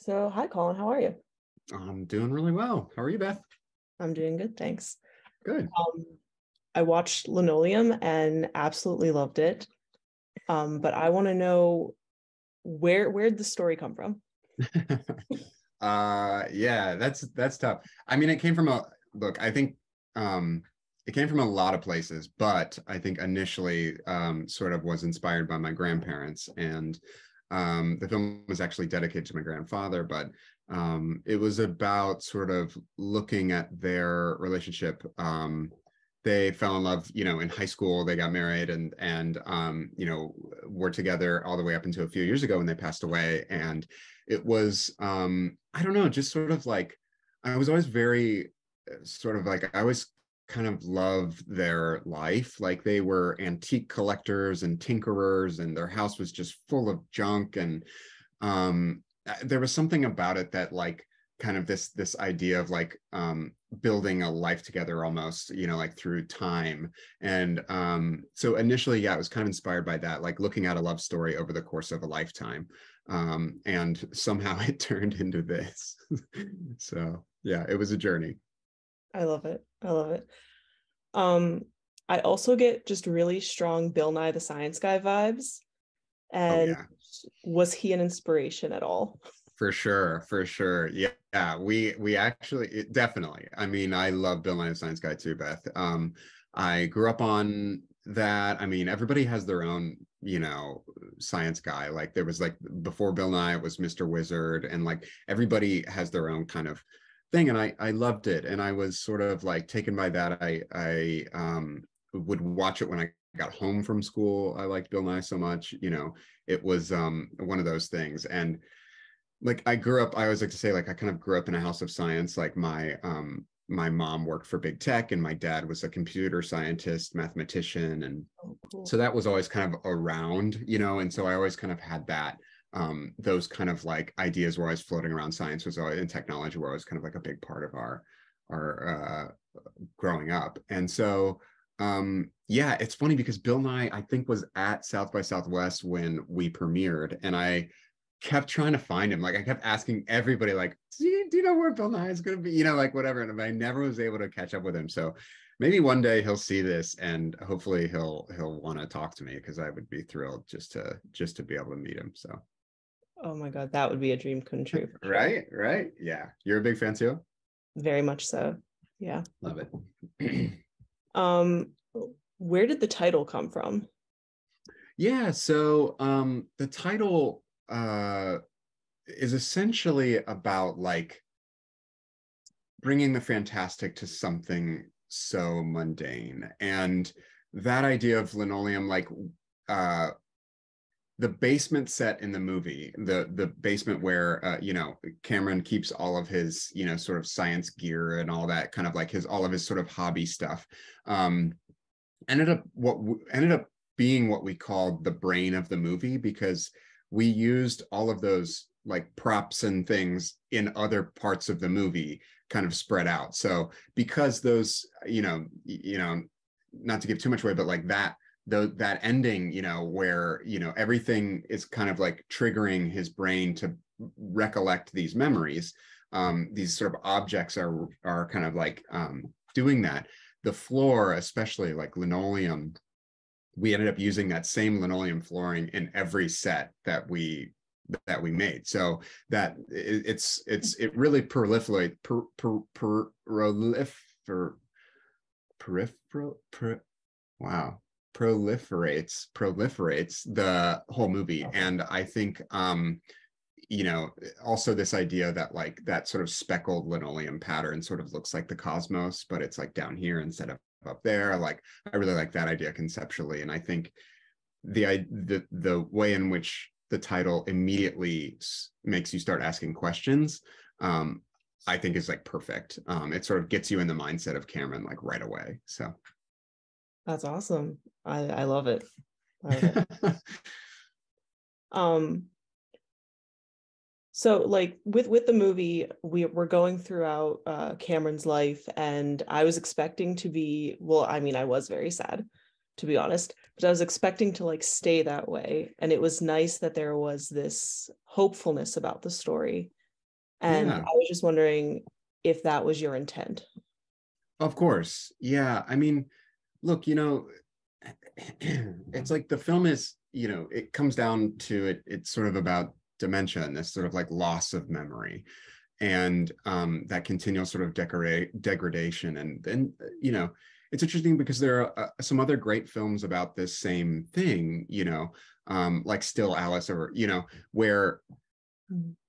So, hi, Colin. How are you? I'm doing really well. How are you, Beth? I'm doing good, thanks. Good. I watched Linoleum and absolutely loved it. But I want to know where'd the story come from? Yeah, that's tough. I mean, it came from a look, I think it came from a lot of places, but I think initially sort of was inspired by my grandparents. And the film was actually dedicated to my grandfather, but it was about sort of looking at their relationship. They fell in love, in high school. They got married and were together all the way up until a few years ago when they passed away. And it was, I don't know, just sort of like I was always very sort of like I always kind of loved their life. Like they were antique collectors and tinkerers, and their house was just full of junk. And there was something about it that like kind of this idea of like building a life together almost, like through time. And so initially, yeah, it was kind of inspired by that, like looking at a love story over the course of a lifetime. And somehow it turned into this. So yeah, it was a journey. I love it. I love it. Um, I also get just really strong Bill Nye the Science Guy vibes. Oh And yeah. was he an inspiration at all? For sure, for sure. Yeah, we actually definitely. I mean, I love Bill Nye the Science Guy too, Beth. I grew up on that. I mean, everybody has their own, science guy. Like there was like before Bill Nye, it was Mr. Wizard, and like everybody has their own kind of thing. And I loved it, and I was sort of like taken by that. I would watch it when I got home from school. I liked Bill Nye so much. It was one of those things. And like I always like to say, like I kind of grew up in a house of science. Like my mom worked for big tech and my dad was a computer scientist, mathematician. And Oh, cool. so that was always kind of around, and so I always kind of had that those kind of like ideas were always floating around. Science was always in technology were always kind of like a big part of our growing up. And so yeah, it's funny because Bill Nye, I think, was at South by Southwest when we premiered, and I kept trying to find him. Like I kept asking everybody, like, do you know where Bill Nye is going to be? Like whatever. And I never was able to catch up with him. So maybe one day he'll see this, and hopefully he'll want to talk to me, because I would be thrilled just to be able to meet him. So Oh my God, that would be a dream come true for sure. right, yeah. You're a big fan too. Very much so. Yeah. Love it. Um, where did the title come from? Yeah. So the title is essentially about like bringing the fantastic to something so mundane. And that idea of linoleum, like uh the basement set in the movie, the basement where Cameron keeps all of his, sort of science gear and all that, kind of like his all of his sort of hobby stuff, um ended up being what we called the brain of the movie, because we used all of those like props and things in other parts of the movie kind of spread out. So because those, not to give too much away, but like that ending, where everything is kind of like triggering his brain to recollect these memories. These sort of objects are kind of like doing that. The floor, especially like linoleum, we ended up using that same linoleum flooring in every set that we made. So that it really wow, proliferates the whole movie. And I think also this idea that like that sort of speckled linoleum pattern sort of looks like the cosmos, but it's like down here instead of up there. Like I really like that idea conceptually. And I think the way in which the title immediately makes you start asking questions, I think is like perfect. It sort of gets you in the mindset of Cameron like right away. So That's awesome. I love it. I love it. Um, so like with the movie, we're going throughout Cameron's life, and I was expecting to be, well, I mean, I was very sad, to be honest, but I was expecting to like stay that way. And it was nice that there was this hopefulness about the story. And Yeah, I was just wondering if that was your intent. of course. Yeah. I mean, look, it's like the film is, it comes down to it. It's sort of about dementia and this sort of like loss of memory, and that continual sort of degradation. And then, it's interesting because there are some other great films about this same thing, like Still Alice, or, where,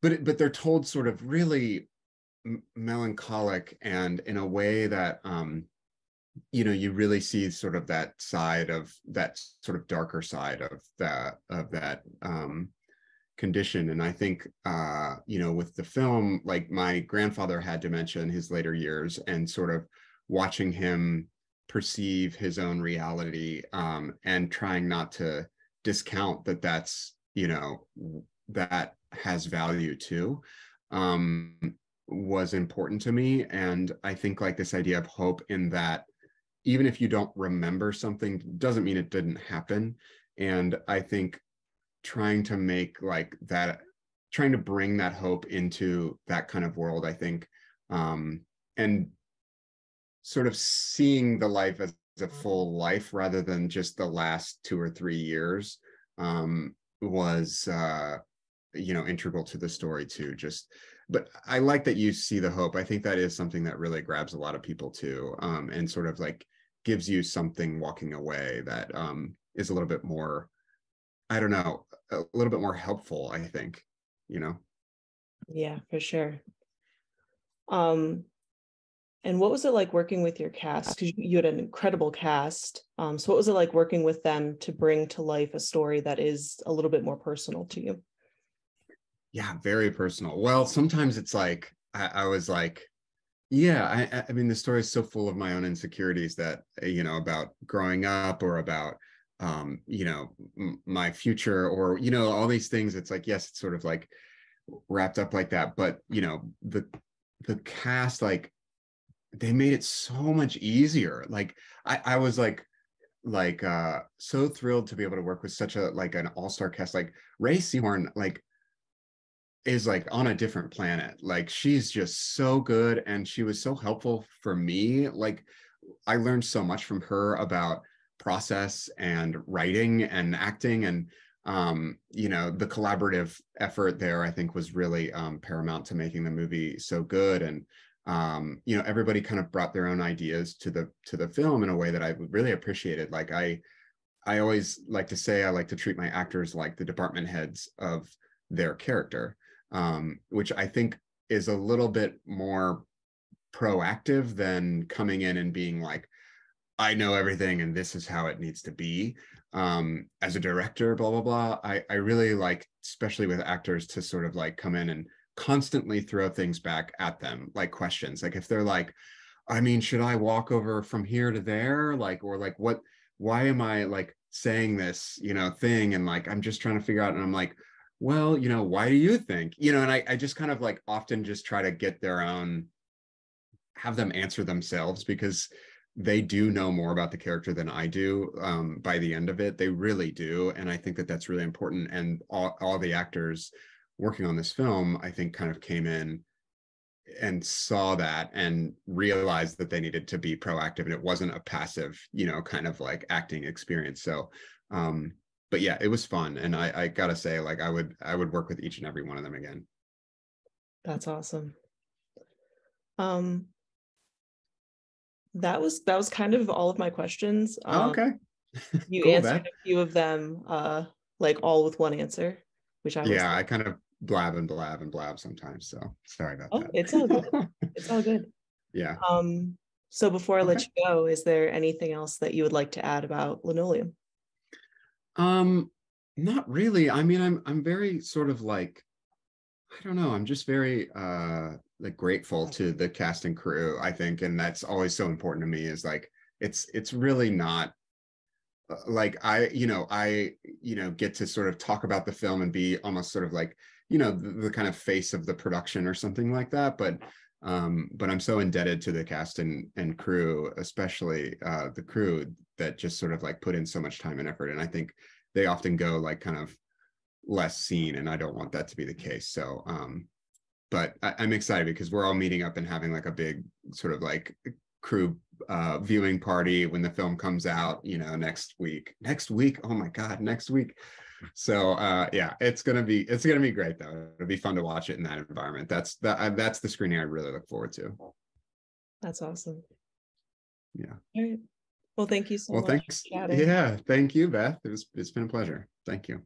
but they're told sort of really melancholic, and in a way that, you really see sort of that side of that sort of darker side of that condition. And I think, with the film, like my grandfather had dementia in his later years, and sort of watching him perceive his own reality, and trying not to discount that that has value too, was important to me. And I think like this idea of hope, in that even if you don't remember something, doesn't mean it didn't happen. And I think trying to make like that, trying to bring that hope into that kind of world, I think, and sort of seeing the life as a full life rather than just the last 2 or 3 years, was integral to the story too. But I like that you see the hope. I think that is something that really grabs a lot of people too, and sort of like gives you something walking away that, is a little bit more, I don't know, a little bit more helpful, I think, you know? Yeah, for sure. Um, and what was it like working with your cast? Because you had an incredible cast. So what was it like working with them to bring to life a story that is a little bit more personal to you? Yeah, very personal. Well, sometimes it's like, I was like, yeah, I mean, the story is so full of my own insecurities that, about growing up, or about, my future, or, all these things. It's like, yes, it's sort of like wrapped up like that. But, the cast, like, they made it so much easier. Like, I was so thrilled to be able to work with such a like an all-star cast. Like Ray Seahorn, like, is like on a different planet. Like, she's just so good, and she was so helpful for me. Like, I learned so much from her about process and writing and acting, and the collaborative effort there, I think, was really paramount to making the movie so good. And everybody kind of brought their own ideas to the film in a way that I really appreciated. Like, I always like to say I like to treat my actors like the department heads of their character, which I think is a little bit more proactive than coming in and being like, I know everything and this is how it needs to be. As a director, blah, blah, blah. I really like, especially with actors, to sort of like come in and constantly throw things back at them, like questions. Like, if they're like, I mean, should I walk over from here to there? Like, or like, why am I like saying this, thing? And like, I'm just trying to figure out. And I'm like, well, why do you think, and I just kind of like often just try to have them answer themselves, because they do know more about the character than I do. By the end of it, they really do. And I think that that's really important. And all the actors working on this film, I think, kind of came in and saw that and realized that they needed to be proactive, and it wasn't a passive, kind of like acting experience. So, but yeah, it was fun. And I gotta say, like, I would work with each and every one of them again. That's awesome. Um, that was kind of all of my questions. Oh, okay. You Cool, answered that. a few of them, like all with one answer, which I was Yeah, like, I kind of blab and blab and blab sometimes. So sorry about oh, it's all good. that. It's all good. Yeah. So before I let Okay. you go, is there anything else that you would like to add about Linoleum? Um, Not really. I mean, I'm very sort of like, I don't know, I'm just very like grateful to the cast and crew, I think. And that's always so important to me, is like, it's really not like, get to sort of talk about the film and be almost sort of like, the kind of face of the production or something like that. But I'm so indebted to the cast and crew, especially the crew, that just sort of like put in so much time and effort. And I think they often go like kind of less seen, and I don't want that to be the case. So but I'm excited because we're all meeting up and having like a big sort of like crew viewing party when the film comes out, you know, next week. Oh my God, next week. So yeah, it's gonna be great though. It'll be fun to watch it in that environment. That's the screening I really look forward to. That's awesome. Yeah. All right. Well, thank you so Well, much thanks. for chatting. Yeah, thank you, Beth. It's been a pleasure. Thank you.